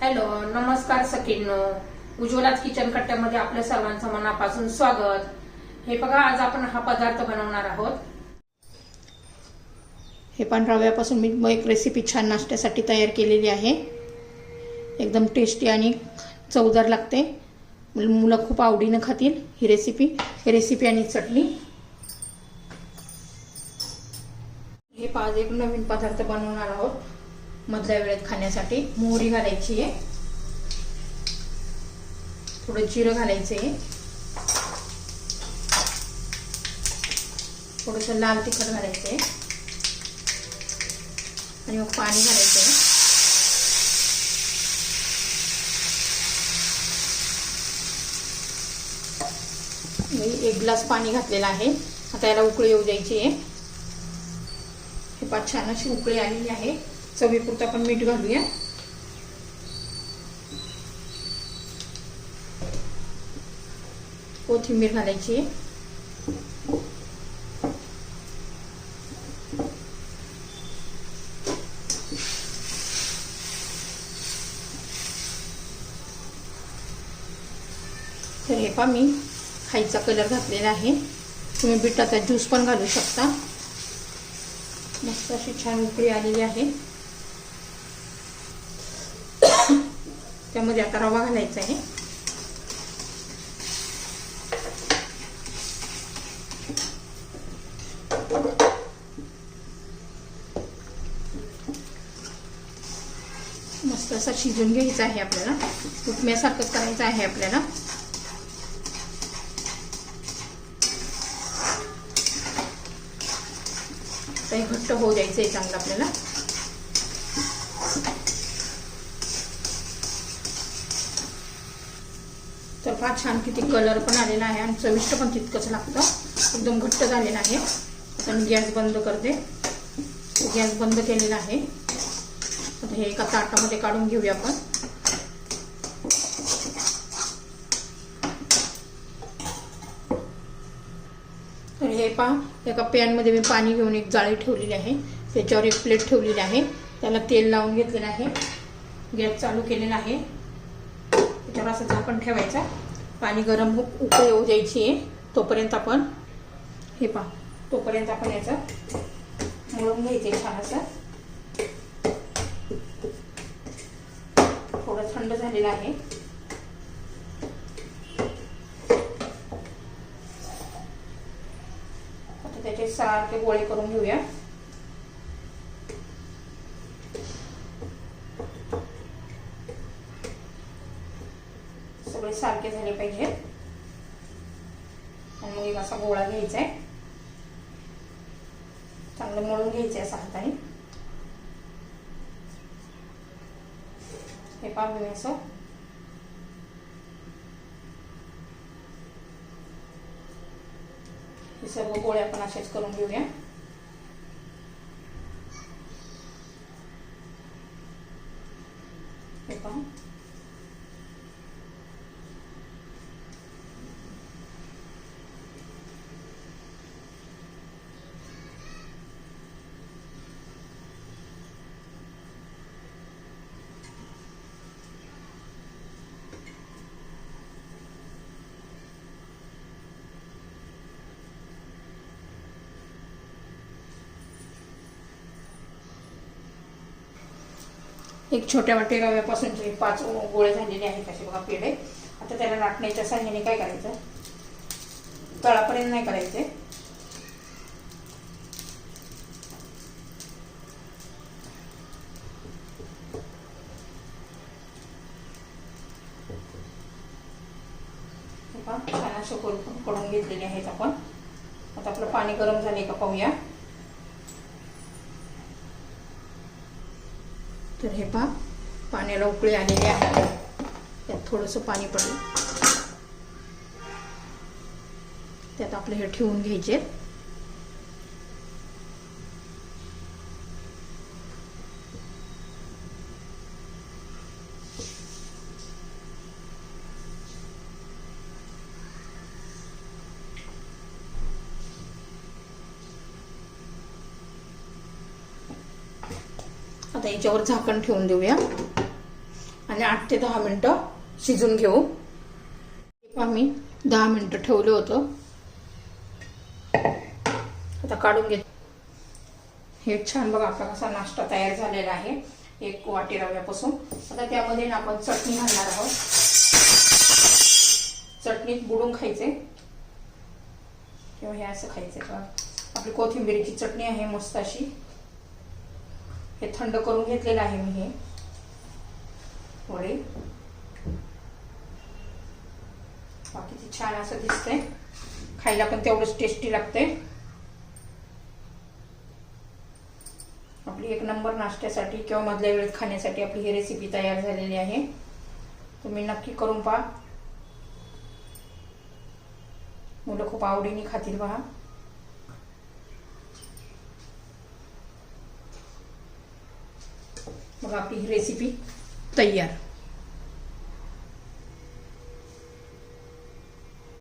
Hello, नमस्कार सखींनो. उज्ज्वलाच kitchen कट्ट्यामध्ये आपल्या सर्वांचं मनापासून स्वागत. हे बघा, आज आपण हा पदार्थ बनवणार आहोत. हे पण रव्यापासून मी एक रेसिपी छान नाश्त्यासाठी तयार केलेली आहे. एकदम टेस्टी आणि चवदार लागते. मुलं खूप आवडीनं खातील ही रेसिपी आणि चटणी. हे आज एक नवीन पदार्थ बनवणार आहोत मधल्या वेळेत खाण्यासाठी. मोहरी घालायची आहे, थोडं जिरं घालायचं आहे, थोडंसं लाल तिखट घालायचं आहे आणि मग पाणी घालायचं आहे. मी 1 ग्लास पाणी घातलेलं आहे. आता याला उकळी येऊ द्यायची आहे. हे पाच छान अशी उकळी आलेली आहे. चवीपुरतं आपण मीठ घालूया. कोथिंबीर घालायची आहे. तर हे पहा, मी खायचा कलर घातलेला आहे. तुम्ही बीटाचा ज्यूस पण घालू शकता. मस्त अशी छान उकळी आलेली आहे. त्यामध्ये आता रवा घालायचा आहे. मस्त असा शिजून घ्यायचा आहे आपल्याला. उपम्यासारखं करायचं आहे आपल्याला. काही घट्ट होऊ द्यायचं आहे चांगलं आपल्याला. तर फार छान किती कलर पण आलेला आहे आणि चविष्ट पण तितकंच लागतं. एकदम घट्ट झालेलं आहे. आता मी गॅस बंद करते. गॅस बंद केलेला आहे. आता हे एका ताटामध्ये काढून घेऊया आपण. तर हे पहा, एका पॅनमध्ये मी पाणी घेऊन एक जाळी ठेवलेली आहे. त्याच्यावर एक प्लेट ठेवलेली आहे. त्याला तेल लावून घेतलेलं आहे. गॅस चालू केलेला आहे. त्याच्यावर असं झाकण ठेवायचं. पाणी गरम उकळी येऊ द्यायची आहे. तोपर्यंत आपण हे पहा, तोपर्यंत आपण याचं मळून घ्यायचं छान असं. थोडं थंड झालेलं आहे. आता त्याचे सारखे गोळे करून घेऊया. सगळे सारखे झाले पाहिजे. आणि मग एक असा गोळा घ्यायचा आहे. चांगलं मळून घ्यायचं आहे असं हाताने. हे पाहू असं. हे सर्व गोळे आपण असेच करून घेऊया. हे पहा, एक छोट्या वाटी रव्यापासूनचे 5 गोळे झालेले आहेत असे बघा पेढे. आता त्याला लाटण्याच्या साह्याने काय करायचं, तळापर्यंत नाही करायचे. छान असे करून घेतलेले आहेत आपण. आता आपलं पाणी गरम झाले का पाहूया. तर हे पहा, पाण्याला उकळी आलेली आहे. त्यात थोडंसं पाणी पडलं. त्यात आपलं हे ठेवून घ्यायचे. आता याच्यावर झाकण ठेवून देऊया आणि 8 ते 10 मिनिटं शिजून घेऊ. आम्ही 10 मिनिटं ठेवलं होतं. आता काढून घेत. हे छान बघा आपला कसा नाश्ता तयार झालेला आहे 1 वाटी रव्यापासून. आता त्यामध्ये ना आपण चटणी घालणार आहोत. चटणीत बुडून खायचे किंवा हे असं खायचे का. आपली कोथिंबीरची चटणी आहे मस्त अशी. हे थंड करून घेतलेलं आहे मी. हे वडे बाकीचे छान असं दिसतंय. खायला पण तेवढंच टेस्टी लागते. आपली 1 नंबर नाश्त्यासाठी किंवा मधल्या वेळेत खाण्यासाठी आपली ही रेसिपी तयार झालेली आहे. तुम्ही नक्की करून पहा. मुलं खूप आवडीने खातील पहा. मग आपली ही रेसिपी तयार.